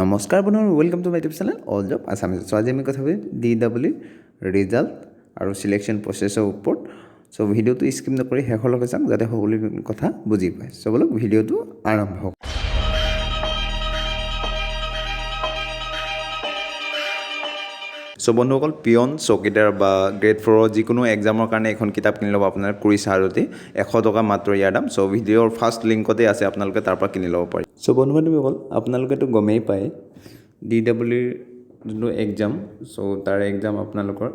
নমস্কাৰ বন্ধুসকল, welcome to my YouTube channel all job Assamese. So' আজি আমি কথা পাতিম DW ৰিজাল্ট আৰু চিলেকশ্যন প্ৰচেছৰ ওপৰত। চ' ভিডিঅ'টো স্কিপ নকৰি শেষলৈকে চাওক যাতে সকলো কথা বুজি পায়। চ' বলক ভিডিঅ'টো আৰম্ভ হওক। চ' বন্ধুসকল, পিয়ন চকীদাৰ বা গ্ৰেড 4 যিকোনো এক্সামৰ কাৰণে এখন কিতাপ কিনি ল'ব আপোনাৰ কুৰিছ হাৰতি 100 টকা মাত্ৰ ইয়াৰ দাম। চ' ভিডিঅ'ৰ ফাৰ্ষ্ট লিংকতে আছে, আপোনালোকে তাৰ পৰা কিনি ল'ব পাৰি। চ' বন্ধু বান্ধৱীসকল, আপোনালোকেতো গমেই পায় DWৰ যোনটো এক্সাম, চ' তাৰ এক্সাম আপোনালোকৰ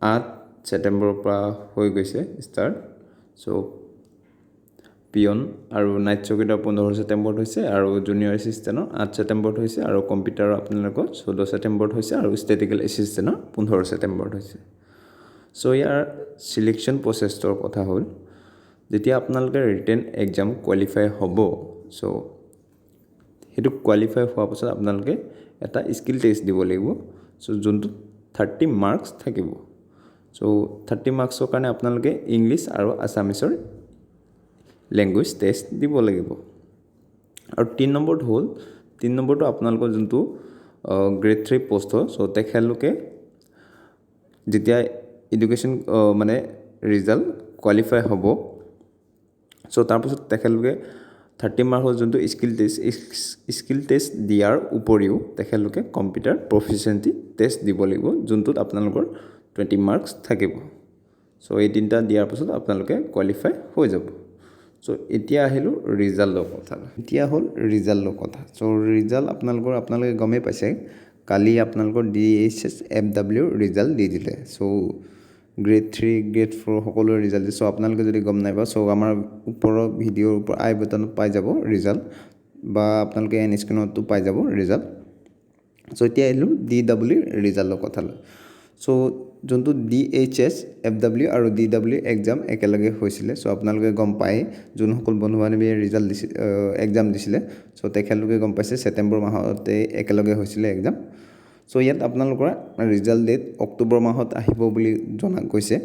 8 ছেপ্টেম্বৰৰ পৰা হৈ গৈছে ষ্টাৰ্ট। চ' পিয়ন আৰু নাইট চকীদাৰ 15 ছেপ্টেম্বৰত হৈছে, আৰু জুনিয়ৰ এছিষ্টেণ্টৰ 8 ছেপ্টেম্বৰত হৈছে, আৰু কম্পিউটাৰৰ আপোনালোকৰ 14 ছেপ্টেম্বৰত হৈছে, আৰু ষ্টেটিকেল এছিষ্টেণ্টৰ 15 ছেপ্টেম্বৰত হৈছে। চ' ইয়াৰ চিলেকশ্যন প্ৰচেছৰ কথা হ'ল, যেতিয়া আপোনালোকে ৰিটেন এক্সাম কোৱালিফাই হ'ব, চ' সেইটো কোৱালিফাই হোৱাৰ পাছত আপোনালোকে এটা স্কিল টেষ্ট দিব লাগিব। চ' যোনটো 30 মাৰ্কছ থাকিব। চ' 30 মাৰ্কছৰ কাৰণে আপোনালোকে ইংলিছ আৰু আছামিছৰ লেংগুৱেজ টেষ্ট দিব লাগিব। আৰু 3 নম্বৰটো হ'ল, 3 নম্বৰটো আপোনালোকৰ যোনটো গ্ৰেড 3 পষ্ট হয়। চ' তেখেতলোকে যেতিয়া এডুকেশ্যন মানে ৰিজাল্ট কোৱালিফাই হ'ব, চ' তাৰপাছত তেখেতলোকে 30 মাৰ্কৰ যোনটো স্কিল টেষ্ট দিয়াৰ উপৰিও তেখেতলোকে কম্পিউটাৰ প্ৰফিচিয়েঞ্চি টেষ্ট দিব লাগিব, যোনটোত আপোনালোকৰ 20 মাৰ্কছ থাকিব। চ' এই তিনিটা দিয়াৰ পাছত আপোনালোকে কোৱালিফাই হৈ যাব। চ' এতিয়া আহিলোঁ ৰিজাল্টৰ কথা। এতিয়া হ'ল ৰিজাল্টৰ কথা। চ' ৰিজাল্ট আপোনালোকে গমেই পাইছে, কালি আপোনালোকৰ DSSFW ৰিজাল্ট দি দিলে। চ' গ্ৰেড 3 গ্ৰেড 4 সকলোৰে ৰিজাল্ট দিছে। চ' আপোনালোকে যদি গম নাই পোৱা, চ' আমাৰ ওপৰৰ ভিডিঅ'ৰ ওপৰ আই বটনত পাই যাব ৰিজাল্ট, বা আপোনালোকে এন স্ক্ৰীনতো পাই যাব ৰিজাল্ট। চ' এতিয়া আহিলোঁ DW ৰিজাল্টৰ কথালৈ। চ' যোনটো DHSFW আৰু DW এক্সাম একেলগে হৈছিলে। চ' আপোনালোকে গম পায়, যোনসকল বন্ধু বান্ধৱীয়ে ৰিজাল্ট দিছিল এক্সাম দিছিলে, চ' তেখেতলোকে গম পাইছে ছেপ্টেম্বৰ মাহতে একেলগে হৈছিলে এক্সাম। চ' ইয়াত আপোনালোকৰ ৰিজাল্ট ডেট অক্টোবৰ মাহত আহিব বুলি জনা গৈছে।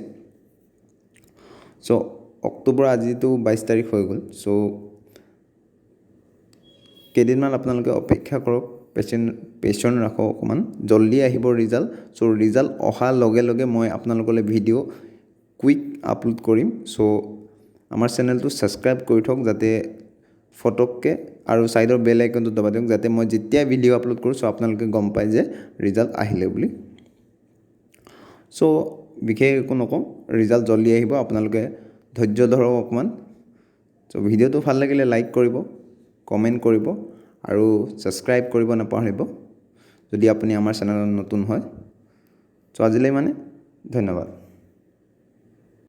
চ' অক্টোবৰ আজিতো 22 তাৰিখ হৈ গ'ল। চ' কেইদিনমান আপোনালোকে অপেক্ষা কৰক, পেচেণ্ট ৰাখক অকণমান, জল্দি আহিব ৰিজাল্ট। চ' ৰিজাল্ট অহাৰ লগে লগে মই আপোনালোকলৈ ভিডিঅ' কুইক আপলোড কৰিম। চ' আমাৰ চেনেলটো ছাবস্ক্ৰাইব কৰি থওক, যাতে ফটককৈ, আৰু ছাইডৰ বেল আইকনটো দবাই দিয়ক, যাতে মই যেতিয়া ভিডিঅ' আপলোড কৰোঁ, চ' আপোনালোকে গম পায় যে ৰিজাল্ট আহিলে বুলি। চ' বিশেষ একো নকওঁ, ৰিজাল্ট জল্দি আহিব, আপোনালোকে ধৈৰ্য ধৰক অকণমান। চ' ভিডিঅ'টো ভাল লাগিলে লাইক কৰিব, কমেণ্ট কৰিব, আৰু ছাবস্ক্ৰাইব কৰিব নাপাহৰিব যদি আপুনি আমাৰ চেনেলত নতুন হয়। চ' আজিলৈ ধন্যবাদ।